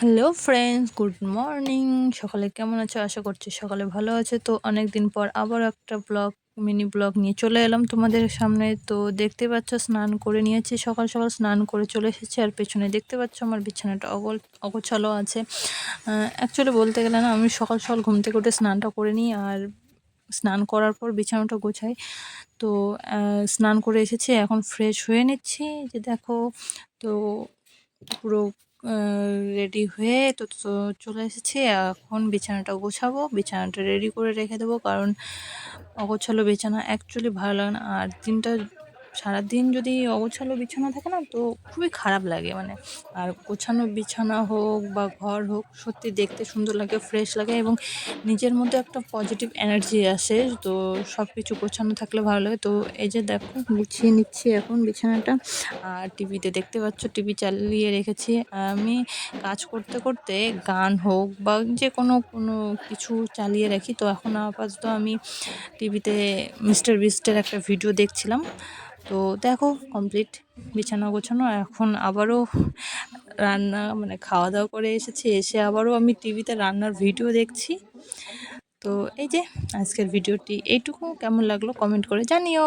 Hello friends, good morning. সকালে কেমন আছো? আশা করছি সকালে ভালো আছে। তো অনেকদিন পর আবারও একটা মিনি ব্লগ নিয়ে চলে এলাম তোমাদের সামনে। তো দেখতে পাচ্ছ স্নান করে নিয়েছি, সকাল সকাল স্নান করে চলে এসেছি। আর পেছনে দেখতে পাচ্ছ আমার বিছানাটা অগোছালো আছে। অ্যাকচুয়ালি বলতে গেলে না, আমি সকাল সকাল ঘুম থেকে উঠে স্নানটা করে নিই, আর স্নান করার পর বিছানাটা গোছাই। তো স্নান করে এসেছি, এখন ফ্রেশ হয়ে নিচ্ছি। যে দেখো, তো পুরো রেডি হয়ে তো চলে এসেছি। এখন বিছানাটা গোছাবো, বিছানাটা রেডি করে রেখে দেবো, কারণ অগোছালো বিছানা অ্যাকচুয়ালি ভালো লাগে না। আর সারাদিন যদি অগোছালো বিছানা থাকে না, তো খুবই খারাপ লাগে মানে। আর গোছানো বিছানা হোক বা ঘর হোক, সত্যি দেখতে সুন্দর লাগে, ফ্রেশ লাগে, এবং নিজের মধ্যে একটা পজিটিভ এনার্জি আসে। তো সব কিছু গোছানো থাকলে ভালো লাগে। তো এই যে দেখো, গুছিয়ে নিচ্ছি এখন বিছানাটা। আর টিভিতে দেখতে পাচ্ছ, টিভি চালিয়ে রেখেছি। আমি কাজ করতে করতে গান হোক বা যে কোনো কিছু চালিয়ে রাখি। তো এখন আপাতত আমি টিভিতে মিস্টার বিস্টের একটা ভিডিও দেখছিলাম। তো দেখো, কমপ্লিট বিছানা গোছানো। এখন আবারও রান্না মানে খাওয়া দাওয়া করে এসেছি, এসে আবারও আমি টিভিতে রান্নার ভিডিও দেখছি। তো এই যে আজকের ভিডিওটি এইটুকু। কেমন লাগলো কমেন্ট করে জানিও।